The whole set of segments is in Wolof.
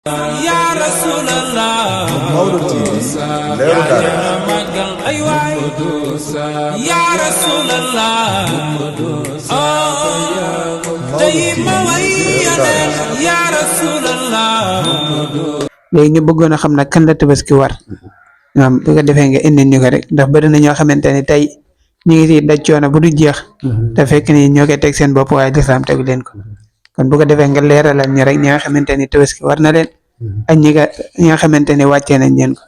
ya rasulallah Maodo TV leeru daara magal ay waay ya rasulallah tey ma way ya rasulallah. léegi ñu bëggoon a xam nag kan la tabaski war bu ko defee nga indi ñu ko rek ndax bëri na ñoo xamante ni tey ñu ngi si daj coono bu du jeex te fekk ni ñoo koy teg seen bopp waaye lislaam tegu leen ko kon bu ko defee nga leeralal ñu rek ñi nga xamante ni tabaski war na leen ak ñi nga xamante ni wàccee nañ leen ko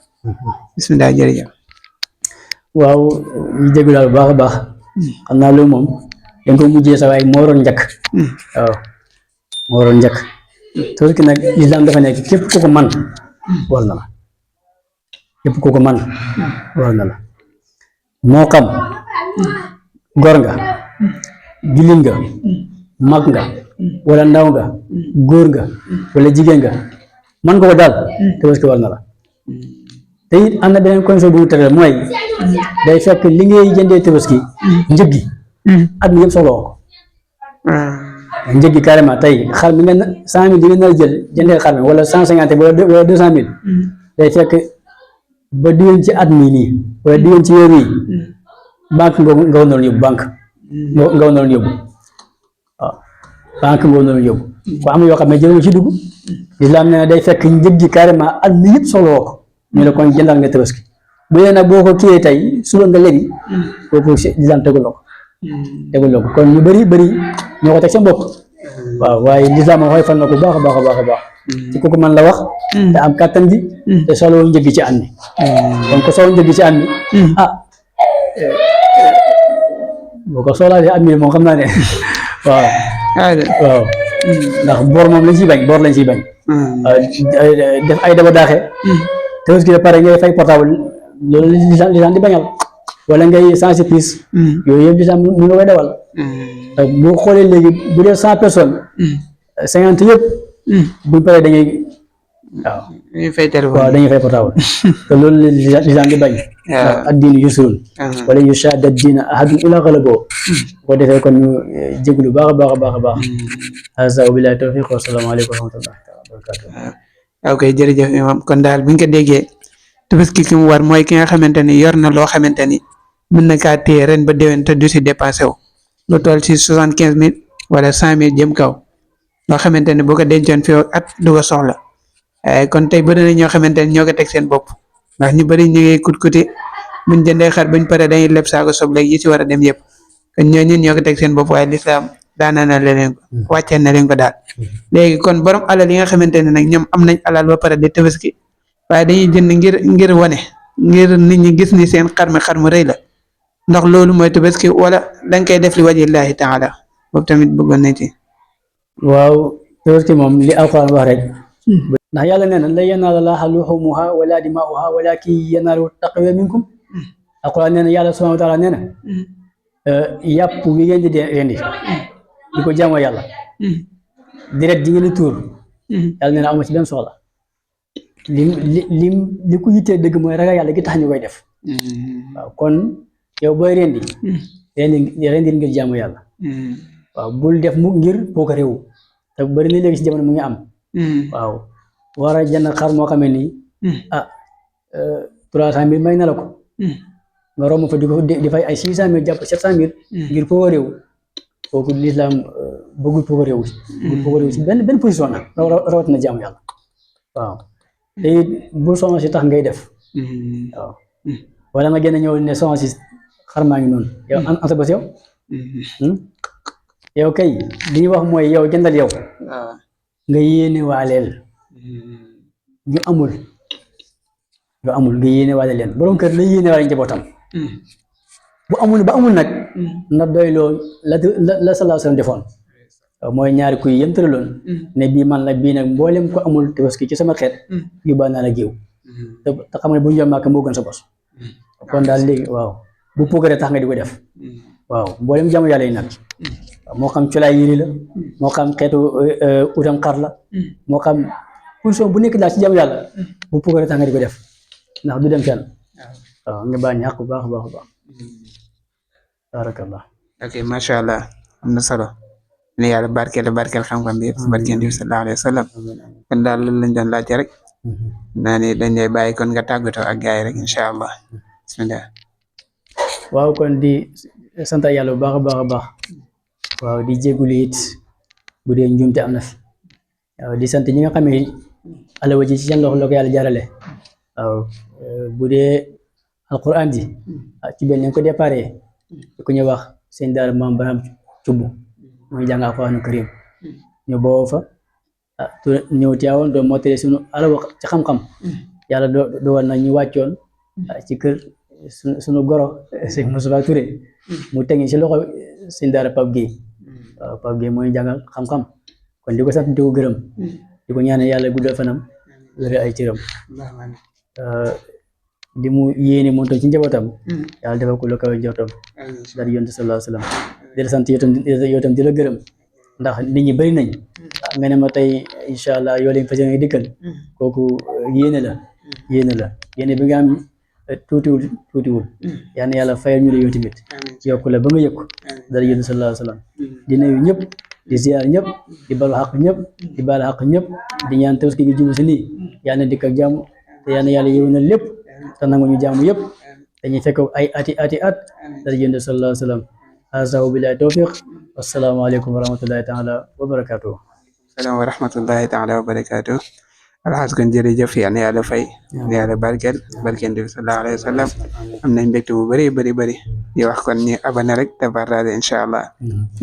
bismillah jërëjëf. waaw ñu déglu daal bu baax a baax xam naa loolu moom dañ ko mujjee sa waaye moo waroon njëkk waaw moo waroon njëkk tabaski nag lislaam dafa nekk képp ku ko man war na la képp ku ko man war na la moo xam gor nga jullit nga mag nga wala ndaw nga góor nga wala jigéen nga man nga ko daal tabaski war na la te it am na beneen condition bu mu tëral mooy day fekk li ngay jëndee tabaski njëg gi at mi yëpp soxla ko njëg gi carrément tey xar mi nga 100 000 di nga nar a jël jëndee xar mi wala 150 wala 200 000 day fekk ba diwén ci at mi nii wala diwén ci weer yi banque nga war na yóbbu banque nga war na yóbbu waaw banque nga war na yóbbu ko am na yoo xam ne jëloo ci dugg lislaam nee na day fekk njëg gi carrément at mi yëpp soxla ko ñu ne kon jëndal nga tabaski bu dee nag boo ko kiiyee tey suba nga léegi kooku lislaam teguloo ko kon ñu bëri ñoo ko teg seen bopp waaw waaye lislaam moo xoy fal na ko baax a baax a baax a baax ci kooku man la wax te am kàttan gi te solo njëg ci ànd kon ko solo njëg ci ànd boo ko soolaalee at mi moom xam naa ne waaw ndax boor moom lañ ciy bañ def ay daba daaxe tabaski ba pare ngay fay portable loolu lislaam di bañal wala ngay changer prise yooyu yëpp lislaam mu nga koy dawal boo xoolee léegi bu dee 100 personnes 50 yëpp buñ paree dañuy fay téléphone waaw dañuy fay portable te loolu lislaam di bañ ak diinu yusrun wala yushadda diina ahadun ila ghalaboo boo defee kon ñu jéglu baax a baax a baax a baax hasa wa billahi tawfiq wa salaamu aleykum wa rahmatullahi wa barakatuh ok jërëjëf imam kon daal buñ ko déggee tabaski ki mu war mooy ki nga xamante ni yor na loo xamante ni mën na kaa téye ren ba déwén te du si dépensé wu lu toll si 75 000 wala 100 000 jëm kaw loo xamante ni boo ko dencoon fi at du ko soxla kon tey bëri na ñoo xamante ni ñoo ko teg seen bopp ndax ñu bëri ñu ngi kuti buñ jëndee xar buñ pare dañuy leb saako soble yi ci war a dem yëpp kon ñooñu ñoo ko teg seen bopp waaye lislaam daana na leen ko wàccee na leen ko daal léegi kon borom alal yi nga xamante ne nag ñoom am nañ alal ba pare di tabaski waaye dañuy jënd ngir wane ngir nit ñi gis ni seen xar mu rëy la ndax loolu mooy tabaski wala dañ koy def li wajillahi taala boobu tamit bëggoon nañ ci. waaw tabaski moom li alxuraan wax rek ndax yàlla nee na la yanaala llaaha luhuumuha wala dimaa'uha walakin yanaaluhu taqwa minkum alxuraan nee na yàlla subhaanahu wa taala nee na yàpp wi ngeen di rendi di ko jaamoo yàlla direct di ngeen di tuur yàlla nee na amu ci benn soxla li ku yittee dëgg mooy ragal yàlla gi tax ñu koy def waaw kon yow booy rendi ngir jaamu yàlla waaw bul def mu ngir boo ko réew te bari na léegi si jamono mu ngi am waaw war a jënd xar moo xamee ni 300 000 may na la ko nga romb fa di fay ay 600 000 jàpp 700 000 ngir foo ko réew kooku lislaam bëggul foo ko réew si benn position nag rawat na jaamu yàlla waaw te bul soxna si tax ngay def waaw wala nga génn ñëw ne soxna si xar maa ngi noonu yow an sa bés yow kay li ñuy wax mooy yow jëndal yow nga yéene waaleel ñu amul nga yéene waale leen borom kër la yéene waale njabootam bu amul nag na doyloo la sallallahu alayhi wa sallam defoon mooy ñaari kuy yem tëraloon ne bii man la bii nag mboolem ko amul tabaski ci sama xeet yóbbaa naa la géew te xam ne bu ñu jom maaka moo gën sa bos kon daal léegi waaw bu puukaree tax nga di ko def waaw mboolem jaamu yàlla yi nag moo xam colaay yëri la moo xam xeetu utam xar la moo xam position bu nekk daal ci jaamu yàlla bu puukaree tax nga di ko def ndax du dem fenn waaw nga baax ñàkk bu baax a baax barakallah ok macha allah am na solo ne yàlla barkeel xam-xam bi yëpp si barkeel bi sallallahu alayhi wa sallam kon daal loolu lañ doon laajte rek naa ne dañ lay bàyyi kon nga tàggatoo ak gars yi rek incha allah bismillah. waaw kon di sant yàlla bu baax a baax a baax waaw di jégalu it bu dee njuumte am na fi waaw di sant ñi nga xam ne alawa ji ci seen loxo la ko yàlla jaarale waaw bu dee alquran ji ci benn nañ ko déparé ku ñu wax seen daara maam Barham Cubb muy jàng alquran karim ñu boo fa ñëw teewoon doon mottali suñu alawa ci xam-xam yàlla doon na ñu wàccoon ci kër suñu goro Cheikh Moustapha Touré mu tegi ci loxo seen daara Pape Gueye waaw Pape Gueye mooy jàngal xam-xam kon di ko sant di ko gërëm di ko ñaanal yàlla guddal fanam wéral ay cëram di mu yéene moom tam ci njabootam yàlla defal ko lu kaw njortam daal yonent sallallahu alayhi wa sallam di la sant yow tam di la gërëm ndax nit ñi bëri nañ nga ne ma tey incha allah yoo leen fas yéene dikkal kooku yéene la yéene bi nga am tuutiwul yal na yàlla fayal ñu la yow tamit yokku la ba nga yëkku daal yonent sallallahu alayhi wa sallam di nuyu ñëpp di ziar ñëpp di balu xaq ñëpp di baal xaq ñëpp di ñaan tabaski gi jubu si nii yal na dikk ak jàmm te yal na yàlla yëw na lépp te nangu ñu jàmm yëpp dañuy fekk ay ati at daal yonent sallallahu alayhi wa sallam hasa wa billahi tawfiq wassalaamu aleykum wa rahmatullahi taala wa barakatuh salaam wa rahmatullahi taala wa barakatuh alxaas kon jërëjëf yal na yàlla fay yal na yàlla barkeel bi sallallahu alayhi wa sallam am nañ mbégte bu bëri di wax kon ñu abonné rek te partage incha allah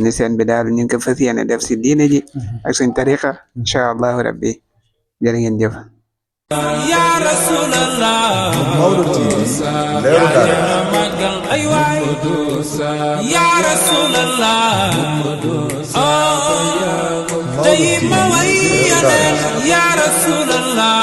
ni seen bi daal ñu ngi ko fas yéene def si diine ji ak suñ tariqa incha allahu rabbi jërë ngeen jëf ya rasulallah Maodo TV leeru dara ya rasulallah tey ma way ya rasulallah